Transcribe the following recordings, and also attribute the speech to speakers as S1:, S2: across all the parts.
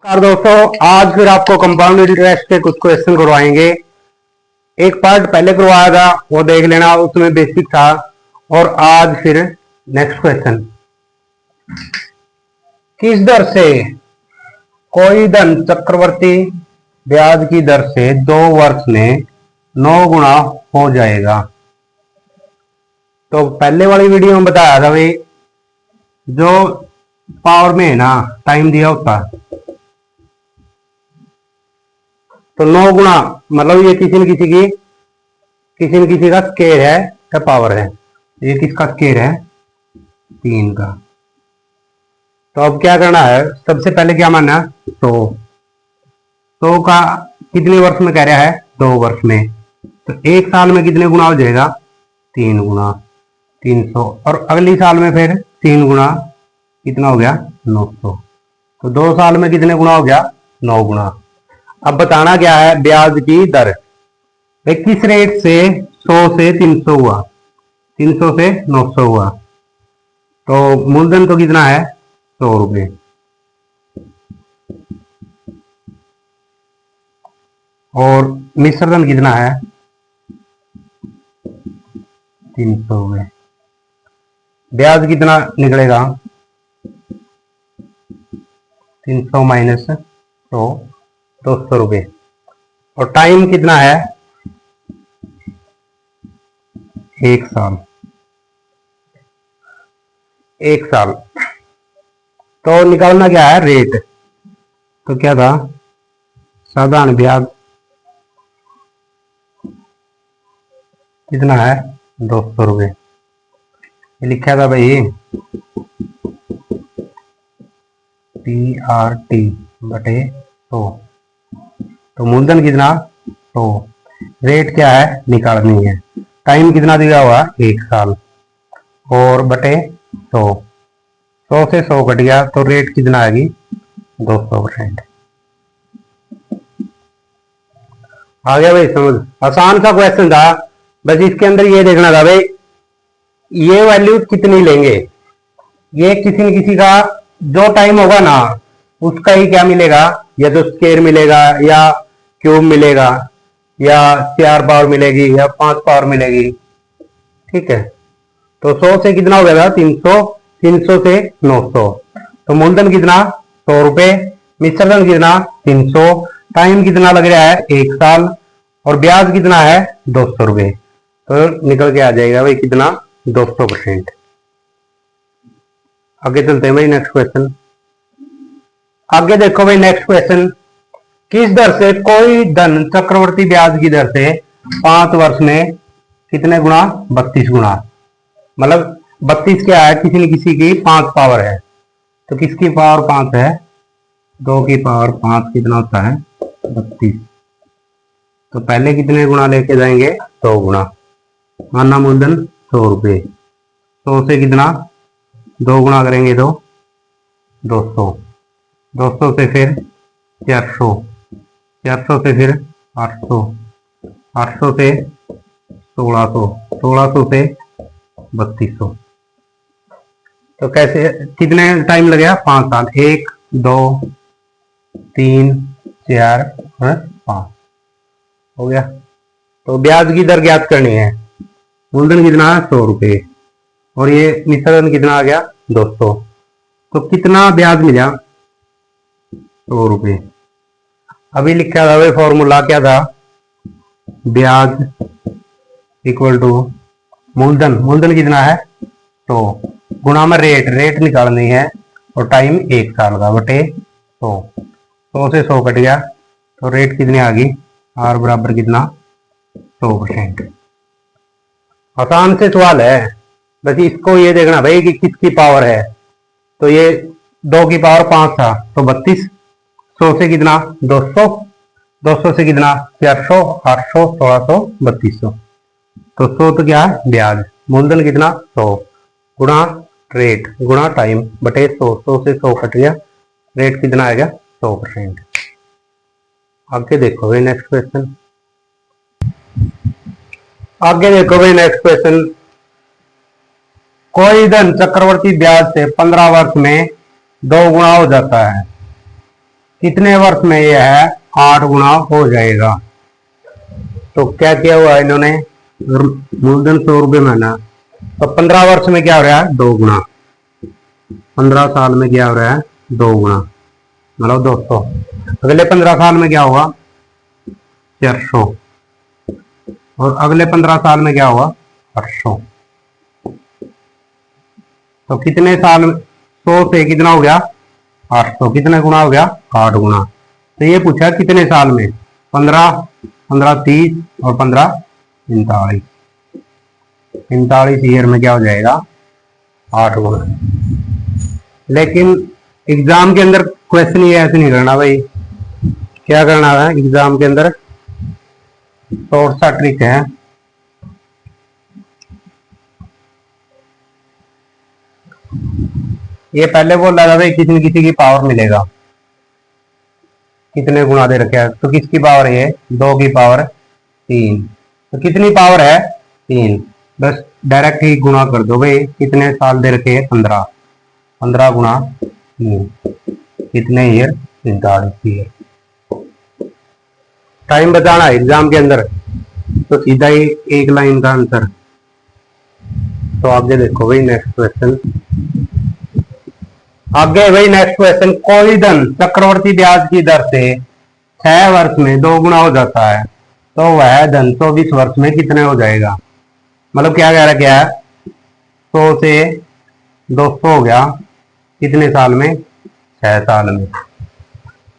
S1: नमस्कार दोस्तों, आज फिर आपको कंपाउंड इंटरेस्ट के कुछ क्वेश्चन करवाएंगे। एक पार्ट पहले करवाया था, वो देख लेना, उसमें बेसिक था। और आज फिर नेक्स्ट क्वेश्चन। किस दर से कोई धन चक्रवर्ती ब्याज की दर से 2 वर्ष में 9 गुना हो जाएगा? तो पहले वाली वीडियो में बताया था भाई, जो पावर में है ना टाइम दिया होता, तो 9 गुना मतलब ये किसी न किसी का स्केयर है या पावर है। ये किसका स्केयर है? 3 का। तो अब क्या करना है, सबसे पहले क्या मानना है? 100 का कितने वर्ष में कह रहा है? 2 वर्ष में। तो एक साल में कितने गुना हो जाएगा? 3 गुना, 300। और अगली साल में फिर 3 गुना, कितना हो गया? 900। तो 2 साल में कितने गुना हो गया? 9 गुना। अब बताना क्या है? ब्याज की दर। किस रेट से 100 से 300 हुआ, 300 से 900 हुआ। तो मूलधन तो कितना है? 100 रुपये। और मिश्रधन कितना है? 300 रुपये। ब्याज कितना निकलेगा? 300 माइनस 100, 200 रुपये। और टाइम कितना है? 1 साल। 1 साल। तो निकालना क्या है? रेट। तो क्या था? साधारण ब्याज कितना है? 200 रुपये। लिखा था भाई PRT बटे 100। तो मूलधन कितना? 100। रेट क्या है? निकालनी है। टाइम कितना दिया हुआ? 1 साल। और बटे 100, 100 से 100 कट गया, तो रेट कितना आएगी? 200%। आ गया भाई समझ? आसान सा क्वेश्चन था, बस इसके अंदर ये देखना था भाई ये वैल्यू कितनी लेंगे। ये किसी न किसी का जो टाइम होगा ना, उसका ही क्या मिलेगा? या तो स्केयर मिलेगा, या क्यूब मिलेगा, या 4 पावर मिलेगी, या 5 पावर मिलेगी। ठीक है। तो 100 से कितना हो गया था? 300। 300 से 900। तो मूलधन कितना? 100 रुपए। मिश्रधन कितना? 300। टाइम कितना लग रहा है? 1 साल। और ब्याज कितना है? 200 रुपये। तो निकल के आ जाएगा भाई कितना? 200%। आगे चलते हैं भाई नेक्स्ट क्वेश्चन। आगे देखो भाई नेक्स्ट क्वेश्चन। किस दर से कोई धन चक्रवर्ती ब्याज की दर से 5 वर्ष में कितने गुना? 32 गुना। मतलब 32 क्या है? किसी न किसी की 5 पावर है। तो किसकी पावर 5 है? 2 की पावर 5 कितना होता है? 32। तो पहले कितने गुना लेके जाएंगे? 100 गुना। मानना मूलधन 100 रुपये। 100 से कितना? 2 गुना करेंगे तो 200। 200 से फिर 400। 400 से फिर 800। 800 से 1600। 1600 से 3200। तो कैसे कितने टाइम लगेगा? 5 साल। 1 2 3 4 और 5 हो गया। तो ब्याज की दर ज्ञात करनी है। मूलधन कितना है? 100 रुपये। और ये मिश्रधन कितना आ गया? 200। तो कितना ब्याज मिला? 100 रुपये। अभी लिखा था भाई फॉर्मूला क्या था? ब्याज इक्वल टू मूलधन। मूलधन कितना है? 100 गुणा में रेट। रेट निकालनी है। और टाइम 1 साल का बटे 100। 100 से 100 कट गया, तो रेट कितनी आ गई? R बराबर कितना? 100%। आसान से सवाल है, बस इसको ये देखना भाई कि किसकी पावर है। तो ये 2 की पावर 5 था, तो 32। 100 से कितना? 200। 200 से कितना? 400। 800, 1600, 3200। तो 100 तो क्या है? ब्याज। मूलधन कितना? 100 गुणा रेट गुणा टाइम बटे 100। 100 से 100 कट गया, रेट कितना आएगा? 100%। आगे देखो भाई नेक्स्ट क्वेश्चन। आगे देखो भाई नेक्स्ट क्वेश्चन। कोई धन चक्रवर्ती ब्याज से 15 वर्ष में 2 गुना हो जाता है। कितने वर्ष में यह है 8 गुना हो जाएगा। तो क्या किया हुआ इन्होंने, मूलधन 100 रुपये महीना, तो 15 वर्ष में क्या हो रहा है 2 गुना, 15 साल में क्या हो रहा है 2 गुना, मतलब 200। अगले 15 साल में क्या होगा 400, और अगले 15 साल में क्या होगा 800। तो कितने साल, 100 से कितना हो गया 800, कितने गुना हो गया 8 गुना। तो ये पूछा कितने साल में, 15, 15 30 और 15 45, 45 ईयर में क्या हो जाएगा 8 गुना। लेकिन एग्जाम के अंदर क्वेश्चन ये ऐसे नहीं करना भाई, क्या करना है एग्जाम के अंदर, शॉर्ट सा ट्रिक है। ये पहले बोल रहा था भाई किसी न किसी की पावर मिलेगा, कितने गुना दे रखे हैं, तो किसकी पावर है 2 की पावर 3, तो कितनी पावर है 3, बस डायरेक्ट ही गुना कर दो भाई, कितने साल दे रखे हैं 15, 15 गुना 3, कितने ईयर 45 ईयर। टाइम बताना एग्जाम के अंदर, तो सीधा ही एक लाइन का आंसर। तो आगे देखो भाई नेक्स्ट क्वेश्चन, आगे भाई नेक्स्ट क्वेश्चन, कोई धन चक्रवर्ती ब्याज की दर से 6 वर्ष में 2 गुना हो जाता है, तो वह धन 24 वर्ष में कितने हो जाएगा। मतलब क्या कह रहा है, क्या है 100 से 200 हो गया कितने साल में 6 साल में।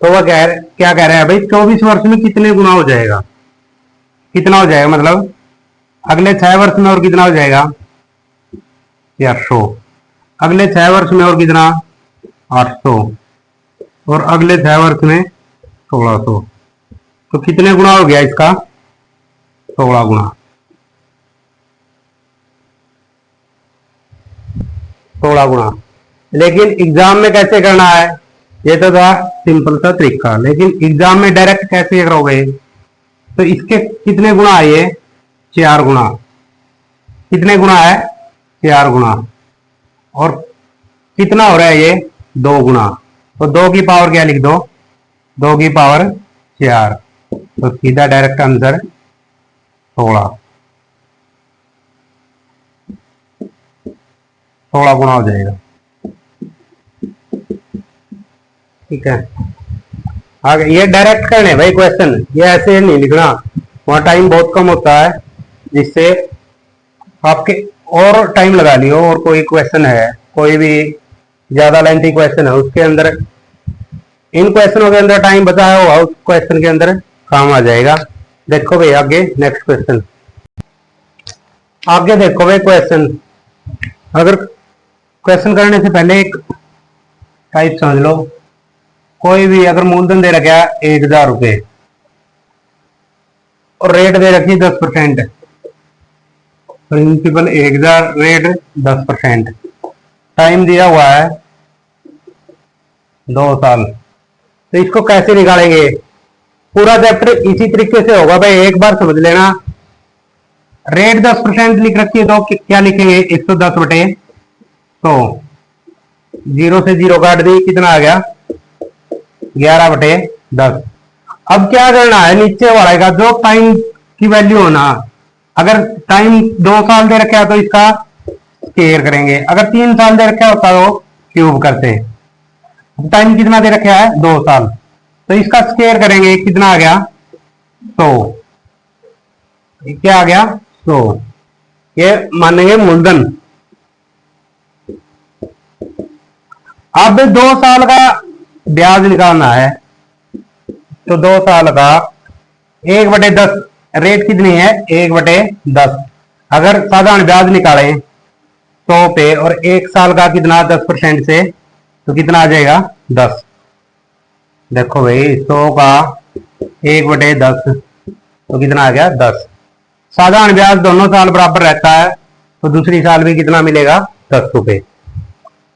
S1: तो वह क्या कह रहा है भाई 24 वर्ष में कितने गुना हो जाएगा, कितना हो जाएगा, मतलब अगले 6 वर्ष में और कितना हो जाएगा 800, अगले 6 वर्ष में और कितना 800, और अगले 6 वर्ष में 1600। तो कितने गुना हो गया इसका 16 गुना, 16 गुना। लेकिन एग्जाम में कैसे करना है, ये तो था सिंपल सा तरीका, लेकिन एग्जाम में डायरेक्ट कैसे करोगे, तो इसके कितने गुना है ये 4 गुना, कितने गुना है 4 गुना, और कितना हो रहा है ये 2 गुना, तो 2 की पावर क्या लिख दो 2 की पावर 4, तो सीधा डायरेक्ट आंसर 16, 16 गुना हो जाएगा। ठीक है, आगे ये डायरेक्ट करने भाई क्वेश्चन, ये ऐसे नहीं लिखना, वहां टाइम बहुत कम होता है, जिससे आपके और टाइम लगा लियो, और कोई क्वेश्चन है, कोई भी ज्यादा लेंथी क्वेश्चन है, उसके अंदर इन क्वेश्चनों के अंदर टाइम बताया हुआ उस क्वेश्चन के अंदर काम आ जाएगा। देखो भाई आगे नेक्स्ट क्वेश्चन, आगे देखो भाई क्वेश्चन, अगर क्वेश्चन करने से पहले एक टाइप समझ लो, कोई भी अगर मूलधन दे रखा है 1000 रुपये और रेट दे रखी 10%, प्रिंसिपल 1000, रेट 10%, टाइम दिया हुआ है 2 साल, तो इसको कैसे निकालेंगे। पूरा चैप्टर इसी तरीके से होगा भाई, एक बार समझ लेना। रेट 10% लिख रखी है, तो क्या लिखेंगे 110 बटे 100, 0 से 0 काट दी, कितना आ गया 11 बटे 10। अब क्या करना है, नीचे वाले का जो टाइम की वैल्यू होना, अगर टाइम 2 साल दे रखा है तो इसका स्क्वायर करेंगे, अगर 3 साल दे रखा होता तो क्यूब करते। टाइम कितना दे रखा है 2 साल, तो इसका स्क्वायर करेंगे, कितना आ गया 100, क्या आ गया 100, ये मानेंगे मूलधन। अब 2 साल का ब्याज निकालना है, तो 2 साल का 1/10, रेट कितनी है 1/10, अगर साधारण ब्याज निकालें 100 पे, और 1 साल का कितना 10% से, तो कितना आ जाएगा 10। देखो भाई 100 का 1/10, तो कितना आ गया 10। साधारण ब्याज दोनों साल बराबर रहता है, तो दूसरी साल भी कितना मिलेगा 10 रुपए।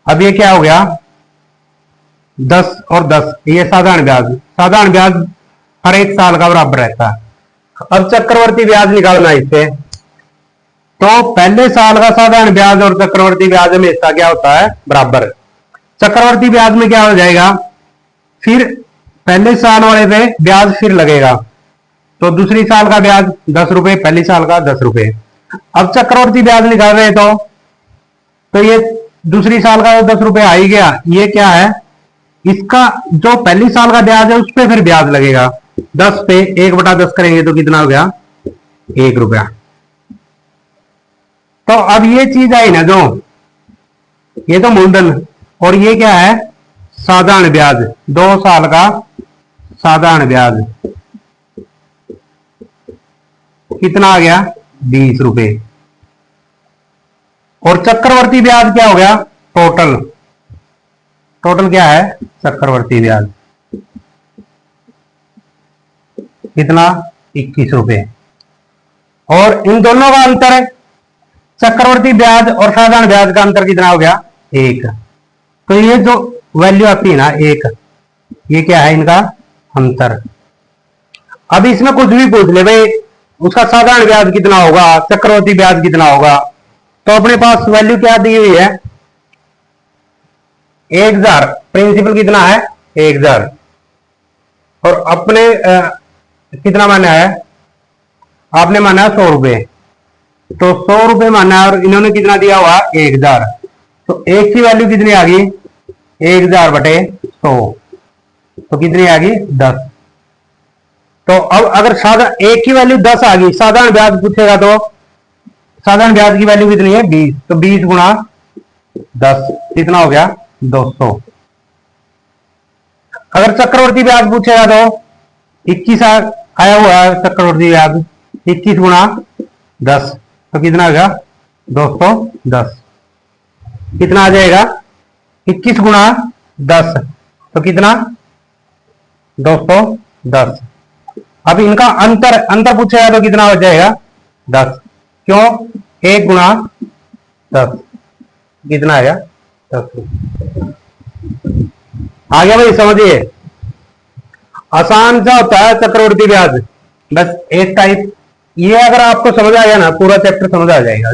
S1: अब ये क्या हो गया 10 और 10, ये साधारण ब्याज हर 1 साल का बराबर रहता है। अब चक्रवर्ती ब्याज निकालना है इससे, तो पहले साल का साधारण ब्याज और चक्रवर्ती ब्याज हमेशा क्या होता है बराबर। चक्रवर्ती ब्याज में क्या हो जाएगा, फिर पहले साल वाले पे ब्याज फिर लगेगा, तो दूसरी साल का ब्याज 10 रुपए, पहली साल का 10 रुपए। अब चक्रवर्ती ब्याज निकाल रहे तो ये दूसरी साल का 10 रुपए आ ही गया। ये क्या है, इसका जो पहली साल का ब्याज है उस पर फिर ब्याज लगेगा। 10 पे 1/10 करेंगे तो कितना हो गया, 1 रुपया। तो अब ये चीज आई ना, जो ये तो मूलधन, और ये क्या है, साधारण ब्याज, 2 साल का साधारण ब्याज कितना आ गया, 20 रुपए। और चक्रवर्ती ब्याज क्या हो गया, टोटल, टोटल क्या है, चक्रवर्ती ब्याज कितना, 21 रुपए। और इन दोनों का अंतर है, चक्रवर्ती ब्याज और साधारण ब्याज का अंतर कितना हो गया, 1। तो ये जो वैल्यू आती है ना 1, ये क्या है, इनका अंतर। अब इसमें कुछ भी पूछ ले भाई, उसका साधारण ब्याज कितना होगा, चक्रवर्ती ब्याज कितना होगा, तो अपने पास वैल्यू क्या दी हुई है, 1000। प्रिंसिपल कितना है, 1000। और अपने कितना माना है, आपने माना है 100 रुपए, तो 100 रुपए माना है, और इन्होंने कितना दिया हुआ, 1000। तो एक की वैल्यू कितनी आ गई, 1000/100, तो कितनी आ गई, 10। तो अब अगर साधारण एक की वैल्यू 10 आ गई, साधारण ब्याज पूछेगा तो साधारण ब्याज की वैल्यू कितनी है, 20, तो 20 गुणा 10 कितना हो गया, 200। अगर चक्रवर्ती ब्याज पूछेगा तो 21 आया हुआ है चक्रवर्ती ब्याज, 21 गुणा 10 तो कितना आ गया, 210। कितना आ जाएगा, 21 गुणा 10 तो कितना, 210। अब इनका अंतर अंतर पूछेगा तो कितना हो जाएगा, 10। क्यों, 1 गुणा 10 कितना आएगा, 10। आ गया भाई, समझिए, आसान सा होता है चक्रवर्ती ब्याज, बस एक टाइप। ये अगर आपको समझ आ गया ना, पूरा चैप्टर समझ आ जाएगा।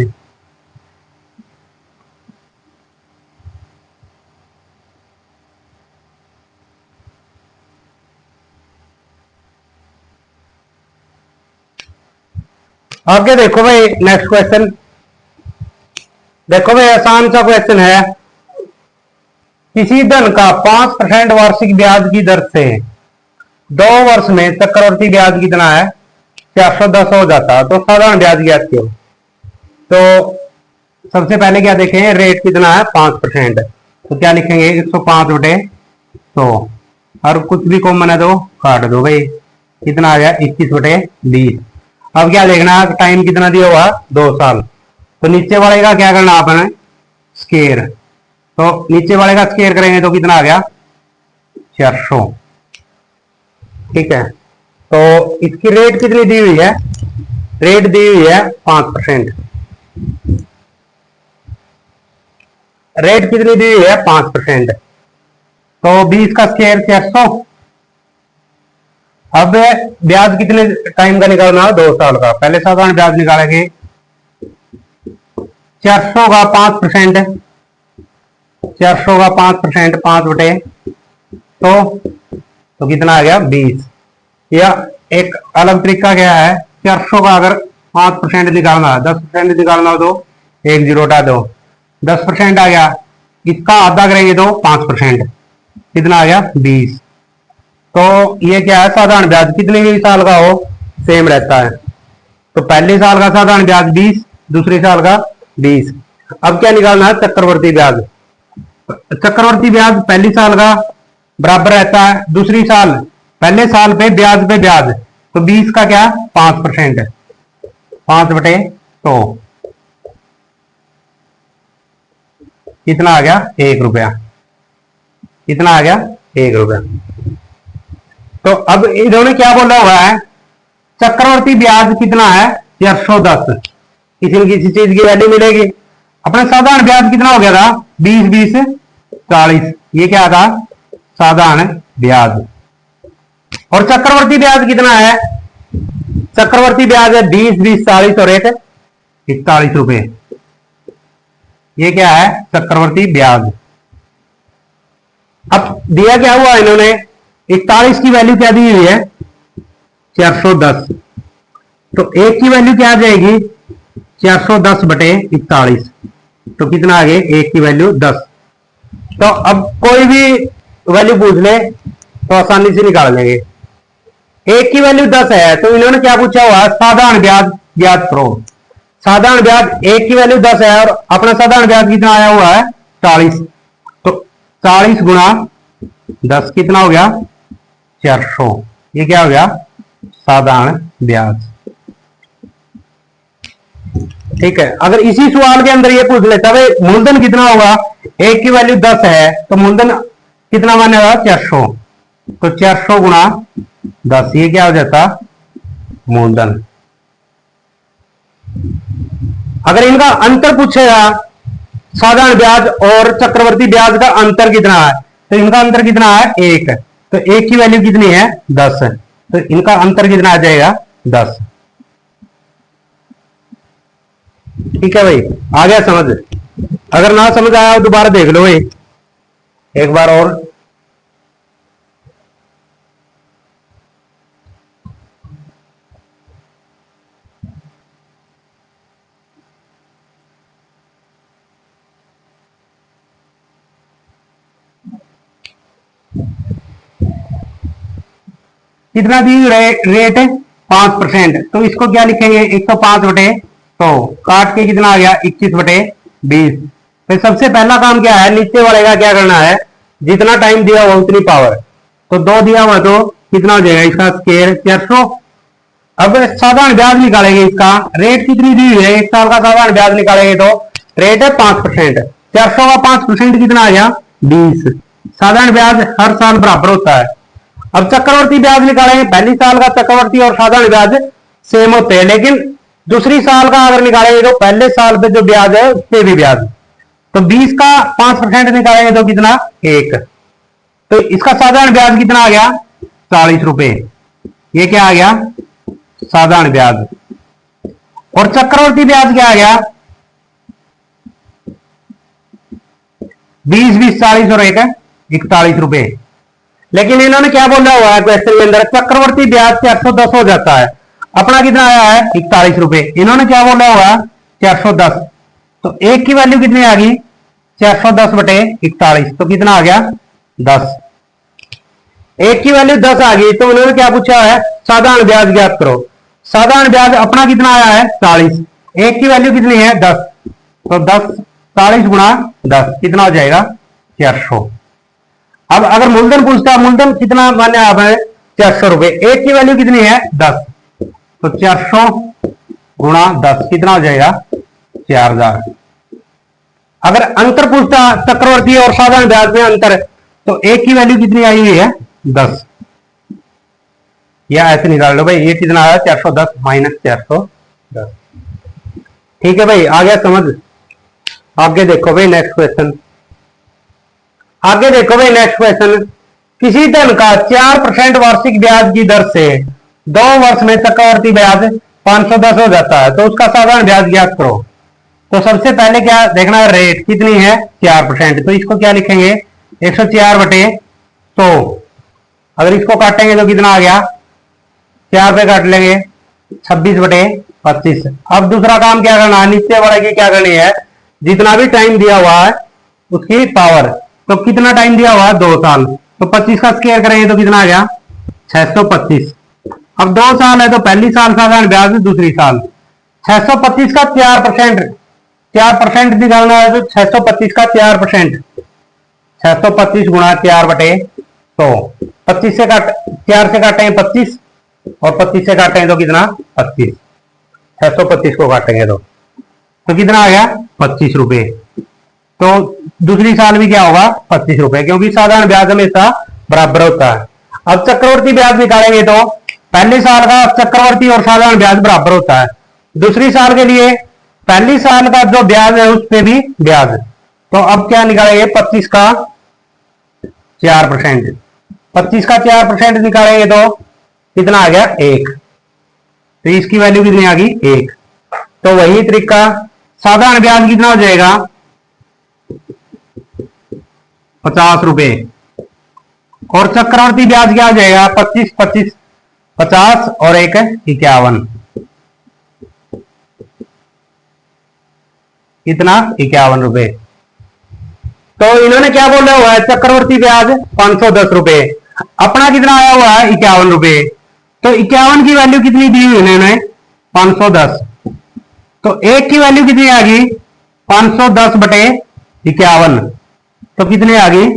S1: आगे देखो भाई, नेक्स्ट क्वेश्चन देखो भाई, आसान सा क्वेश्चन है। किसी धन का 5% वार्षिक ब्याज की दर से 2 वर्ष में चक्रवर्ती ब्याज कितना है, 410 हो जाता, तो साधारण ब्याज ज्ञात क्यों। तो सबसे पहले क्या देखें, रेट कितना है, 5%, तो क्या लिखेंगे, 105/100, और कुछ भी कॉमन है तो काट दो भाई, कितना आ गया, 21/20। अब क्या देखना, टाइम कितना दिया हुआ, 2 साल। तो नीचे वाले का क्या करना आपने, स्केयर, तो नीचे वाले का स्केयर करेंगे तो कितना आ गया, 400। ठीक है, तो इसकी रेट कितनी दी हुई है, रेट दी हुई है 5%, रेट कितनी दी हुई है, 5%, तो 20 का स्केयर 400। अब ब्याज कितने टाइम का निकालना है, 2 साल का। पहले साधारण ब्याज निकालेंगे, 400 का 5%, 400 का 5%, 5/, तो कितना आ गया, 20। या एक अलग तरीका क्या है, 400 का अगर 5% निकालना है, 10% निकालना हो तो 1 0 हटा दो, 10% आ गया। इसका आधा करेंगे तो 5%, कितना आ गया, 20। तो ये क्या है, साधारण ब्याज कितने भी साल का हो सेम रहता है। तो पहले साल का साधारण ब्याज 20, दूसरे साल का 20। अब क्या निकालना है, चक्रवर्ती ब्याज। चक्रवर्ती ब्याज पहली साल का बराबर रहता है, दूसरी साल पहले साल पे ब्याज, तो 20 का क्या, 5%, 5/100 कितना आ गया, 1 रुपया। कितना आ गया, 1 रुपया। तो अब इन्होंने क्या बोला हुआ है, चक्रवर्ती ब्याज कितना है, 410। किसी न किसी चीज की वैल्यू मिलेगी। अपना साधारण ब्याज कितना हो गया था, 20 20 40, ये क्या था, साधारण ब्याज। और चक्रवर्ती ब्याज कितना है, चक्रवर्ती ब्याज है 20 20 40 और 1 41 रुपए। ये क्या है, चक्रवर्ती ब्याज। अब दिया क्या हुआ इन्होंने, 41 की वैल्यू क्या दी हुई है? 410। तो एक की वैल्यू क्या आ जाएगी? 410 बटे 41। तो कितना आ गया? एक की वैल्यू 10। तो अब कोई भी वैल्यू पूछ ले तो आसानी से निकाल लेंगे। एक की वैल्यू 10 है तो इन्होंने क्या पूछा हुआ? साधारण ब्याज ज्ञात करो। साधारण ब्याज एक की वैल्यू 10 है और अपना साधारण ब्याज कितना आया हुआ है? 40। तो 40 गुणा 10 कितना हो गया? 400। ये क्या हो गया? साधारण ब्याज। ठीक है, अगर इसी सवाल के अंदर ये पूछ लेता भाई मूलधन कितना होगा? एक की वैल्यू 10 है तो मूलधन कितना मानेगा? 400। तो 400 गुणा 10 ये क्या हो जाता? मूलधन। अगर इनका अंतर पूछेगा साधारण ब्याज और चक्रवर्ती ब्याज का अंतर कितना है, तो इनका अंतर कितना है? 1। तो एक की वैल्यू कितनी है? 10। तो इनका अंतर कितना आ जाएगा? 10। ठीक है भाई, आ गया समझ? अगर ना समझ आया दोबारा देख लो भाई एक बार और। कितना दी रेट? 5%। तो इसको क्या लिखेंगे? 105 बटे 100 काट के कितना आ गया? 21 बटे 20। तो सबसे पहला काम क्या है? नीचे वाले का क्या करना है? जितना टाइम दिया हुआ उतनी पावर। तो 2 दिया हुआ तो कितना हो जाएगा? इसका स्क्वायर 400। अब साधारण ब्याज निकालेंगे। इसका रेट कितनी दी हुई है? 1 साल का साधारण ब्याज निकालेंगे तो रेट है 5%। 400 का 5% कितना आ गया? 20। साधारण ब्याज हर साल बराबर होता है। अब चक्रवर्ती ब्याज निकालेंगे। पहली साल का चक्रवर्ती और साधारण ब्याज सेम होते हैं, लेकिन दूसरी साल का अगर निकालेंगे तो पहले साल पे जो ब्याज है उस पे भी ब्याज। तो 20 का 5% निकालेंगे तो कितना? 1। तो इसका साधारण ब्याज कितना आ गया? 40 रुपए। ये क्या आ गया? साधारण ब्याज। और चक्रवर्ती ब्याज क्या आ गया? 20 20 40 और 1 41 रुपए। लेकिन इन्होंने क्या बोला हुआ है क्वेश्चन के अंदर? चक्रवर्ती ब्याज 410 हो जाता है। अपना कितना आया है? 41 रुपए। इन्होंने क्या बोला हुआ? 410। तो एक की वैल्यू कितनी आ गई? 410 बटे 41। तो कितना आ गया? 10। एक की वैल्यू 10 आ गई तो उन्होंने क्या पूछा है? साधारण ब्याज ज्ञात करो। साधारण ब्याज अपना कितना आया है? 40। एक की वैल्यू कितनी है? 10। तो 10 40 गुणा 10 कितना हो जाएगा? 400। अब अगर मूलधन पूछता है, मूलधन कितना माने आपने? 400 रुपए। एक की वैल्यू कितनी है? 10। तो 400 गुणा 10 कितना हो जाएगा? 4000। अगर अंतर पूछता चक्रवर्ती और साधारण ब्याज में अंतर, तो एक की वैल्यू कितनी आई हुई है? 10। या ऐसे निकाल लो भाई, ये कितना आया? 410 माइनस 410। ठीक है भाई, आ गया समझ? आगे देखो भाई नेक्स्ट क्वेश्चन। आगे देखो भाई नेक्स्ट क्वेश्चन। किसी धन का 4% वार्षिक ब्याज की दर से 2 वर्ष में चक्रवर्ती ब्याज 510 हो जाता है, तो उसका साधारण ब्याज ज्ञात करो। तो सबसे पहले क्या देखना है? रेट कितनी है? 4%। तो इसको क्या लिखेंगे? 104 बटे 100। अगर इसको काटेंगे तो कितना आ गया? 4 पे काट लेंगे 26 बटे 25। अब दूसरा काम क्या करना है? नीचे वाले की क्या करनी है? जितना भी टाइम दिया हुआ है उसकी पावर। तो कितना टाइम दिया हुआ है? 2 साल। तो 25 का स्क्वायर करेंगे तो कितना आ गया? 625। अब 2 साल है तो पहली साल साधारण ब्याज, दूसरी साल 625 का 4%। 4% निकालना है तो 625 का 4%। 625 गुणा 4 बटे 100। 25 से काट 4 से काटेंगे 25 और 25 से काटेंगे तो कितना? 25। 625 को काटेंगे तो कितना आ गया? 25 रुपए। तो दूसरी साल भी क्या होगा? 25 रुपए, क्योंकि साधारण ब्याज हमेशा बराबर होता है। अब चक्रवर्ती ब्याज निकालेंगे तो पहले साल का चक्रवर्ती और साधारण ब्याज बराबर होता है। दूसरी साल के लिए पहली साल का जो ब्याज है उस पे भी ब्याज। तो अब क्या निकालेंगे? 25 का 4%। 25 का 4% निकालेंगे तो कितना आ गया? 1। तो इसकी वैल्यू कितनी आ गई? 1। तो वही तरीका साधारण ब्याज कितना हो जाएगा? 50 रुपए। और चक्रवर्ती ब्याज क्या आ जाएगा? 25 25 50 और एक 51। कितना? 51 रुपए। तो इन्होंने क्या बोला हुआ है? चक्रवर्ती ब्याज 510 रुपए, अपना कितना आया हुआ है? 51 रुपए। तो 51 की वैल्यू कितनी दी हुई इन्होंने? 510। तो एक की वैल्यू कितनी आ गई? 510 बटे 51, तो कितनी आ गई?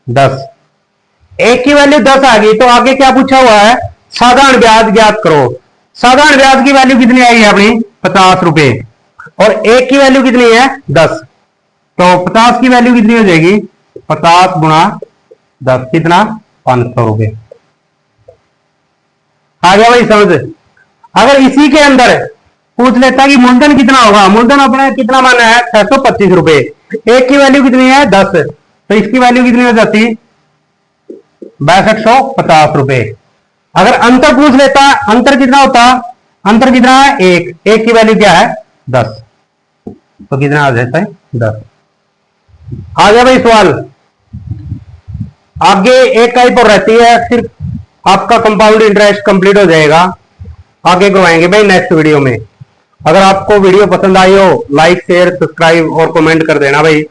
S1: 10। एक की वैल्यू 10 आ गई, तो आगे क्या पूछा हुआ है? साधारण ब्याज ज्ञात करो। साधारण ब्याज की वैल्यू कितनी आएगी अपनी? 50 रुपए। और एक की वैल्यू कितनी है? 10। तो 50 की वैल्यू कितनी हो जाएगी? 50 गुणा 10, कितना? 500 रुपए। आ गया भाई समझ? अगर इसी के अंदर पूछ लेता कि मूलधन कितना होगा, मूलधन अपने कितना माना है? 625 रुपए। एक की वैल्यू कितनी है? 10। तो इसकी वैल्यू कितनी हो जाती? 6250 रुपए। अगर अंतर पूछ लेता, अंतर कितना होता? अंतर कितना है? एक की वैल्यू क्या है? 10। तो कितना आ जाता है? 10। आ गया भाई सवाल। आगे एक टाइप और रहती है, सिर्फ आपका कंपाउंड इंटरेस्ट कंप्लीट हो जाएगा। आगे करवाएंगे भाई नेक्स्ट वीडियो में। अगर आपको वीडियो पसंद आई हो, लाइक शेयर सब्सक्राइब और कमेंट कर देना भाई।